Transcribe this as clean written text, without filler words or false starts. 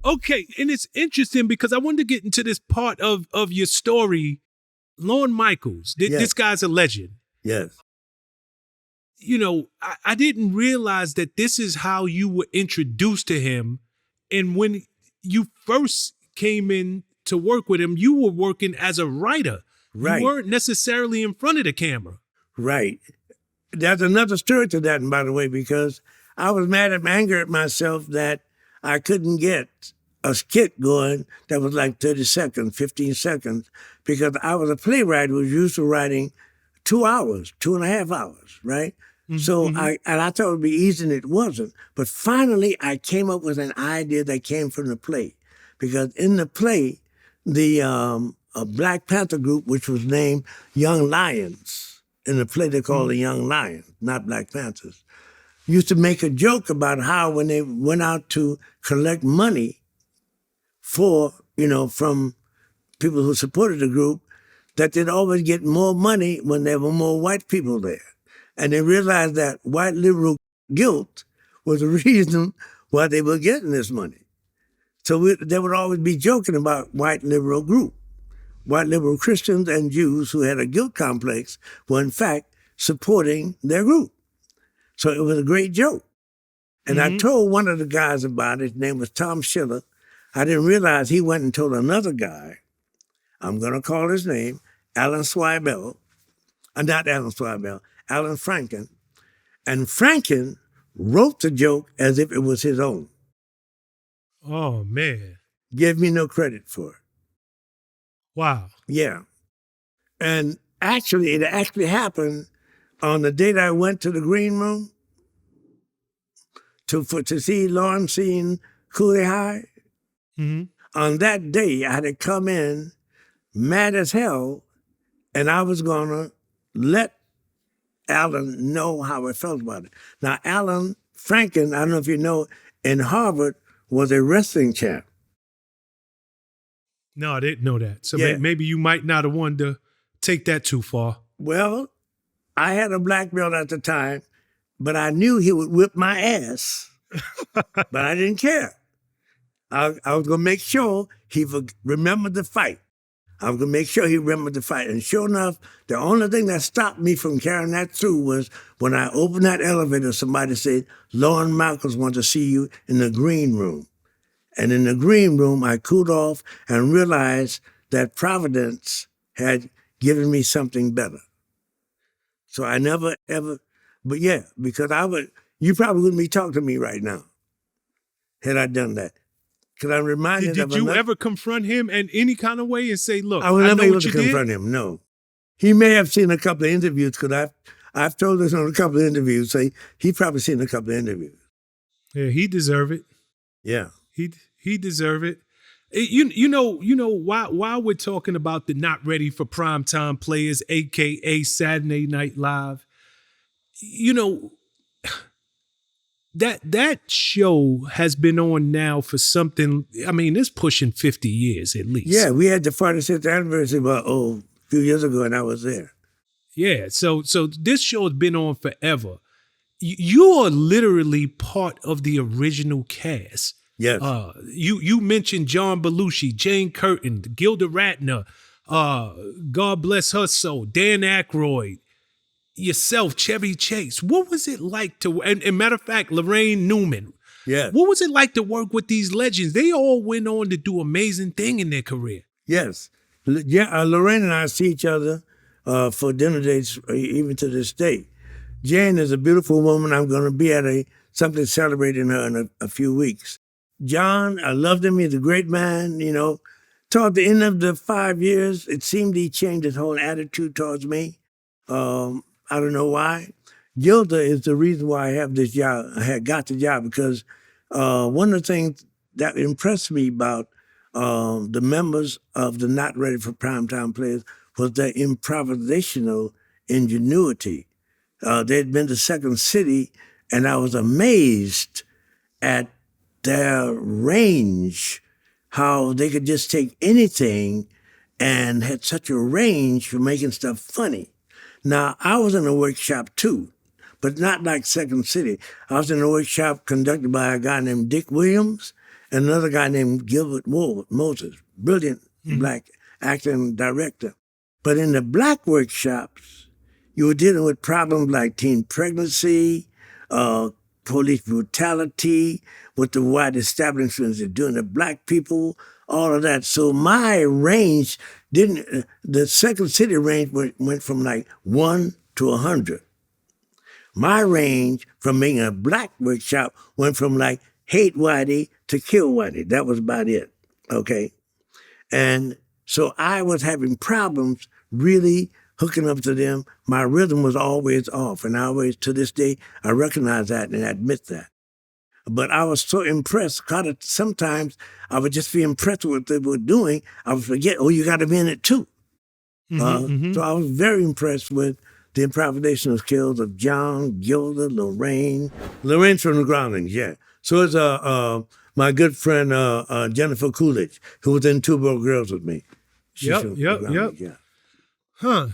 Okay, and it's interesting because I wanted to get into this part of your story. Lorne Michaels, Yes. this guy's a legend. Yes. You know, I didn't realize that this is how you were introduced to him. And when you first came in to work with him, you were working as a writer. Right. You weren't necessarily in front of the camera. Right. There's another story to that, by the way, because I was angry at myself that I couldn't get a skit going that was like 30 seconds, 15 seconds, because I was a playwright who was used to writing 2 hours, 2.5 hours, right? So I thought it would be easy, and it wasn't. But finally, I came up with an idea that came from the play, because in the play, the a Black Panther group, which was named Young Lions, in the play they called the Young Lions, not Black Panthers, used to make a joke about how when they went out to collect money for, from people who supported the group, that they'd always get more money when there were more white people there. And they realized that white liberal guilt was the reason why they were getting this money. So they would always be joking about white liberal group. White liberal Christians and Jews who had a guilt complex were in fact supporting their group. So it was a great joke. And I told one of the guys about it. His name was Tom Schiller. I didn't realize he went and told another guy, I'm going to call his name, Alan Swibel, not Alan Swibel, Alan Franken. And Franken wrote the joke as if it was his own. Oh, man. Gave me no credit for it. Wow. Yeah. And it actually happened on the date I went to the green room to see Lorne sing Cooley High. On that day, I had to come in mad as hell, and I was going to let Alan know how I felt about it. Now, Alan Franken, I don't know if you know, in Harvard was a wrestling champ. No, I didn't know that. So Yeah. maybe you might not have wanted to take that too far. Well, I had a black belt at the time, but I knew he would whip my ass. But I didn't care. I was going to make sure he remembered the fight. I was going to make sure he remembered the fight. And sure enough, the only thing that stopped me from carrying that through was when I opened that elevator, somebody said, Lorne Michaels wants to see you in the green room. And in the green room, I cooled off and realized that Providence had given me something better. So I never, ever, but yeah, because you probably wouldn't be talking to me right now had I done that. Because I'm reminded Did you ever confront him in any kind of way and say, look, I was never know able what to you did? confront him, no. He may have seen a couple of interviews, because I've told this on a couple of interviews, so he probably seen a couple of interviews. Yeah, he deserve it. Yeah. He deserve it. You know why we're talking about the not ready for primetime players, aka Saturday Night Live. You know, that show has been on now for something. I mean, it's pushing 50 years at least. Yeah, we had the 46th anniversary about a few years ago, and I was there. Yeah, so this show has been on forever. You are literally part of the original cast. Yes. You mentioned John Belushi, Jane Curtin, Gilda Radner, God bless her soul, Dan Aykroyd, yourself, Chevy Chase. What was it like to, and matter of fact, Laraine Newman. Yes. What was it like to work with these legends? They all went on to do amazing things in their career. Yes. Lorraine and I see each other for dinner dates even to this day. Jane is a beautiful woman. I'm going to be at something celebrating her in a few weeks. John, I loved him. He's a great man, Toward the end of the 5 years, it seemed he changed his whole attitude towards me. I don't know why. Gilda is the reason why I have this job. I had got the job because one of the things that impressed me about the members of the Not Ready for Primetime Players was their improvisational ingenuity. They'd been to Second City, and I was amazed at their range, how they could just take anything and had such a range for making stuff funny. Now, I was in a workshop too, but not like Second City. I was in a workshop conducted by a guy named Dick Williams, and another guy named Gilbert Moses, brilliant black actor and director. But in the black workshops, you were dealing with problems like teen pregnancy, police brutality, what the white establishments are doing to black people, all of that. So my range the Second City range went from like 1 to 100. My range from being a black workshop went from like hate whitey to kill whitey. That was about it, okay? And so I was having problems really hooking up to them. My rhythm was always off, and I always, to this day, I recognize that and admit that. But I was so impressed. Sometimes I would just be impressed with what they were doing. I would forget, oh, you got to be in it too. So I was very impressed with the improvisational skills of John, Gilda, Laraine. Loraine's from the Groundlings, yeah. So is my good friend Jennifer Coolidge, who was in Two Broke Girls with me. She's from the Groundlings, yeah. Huh.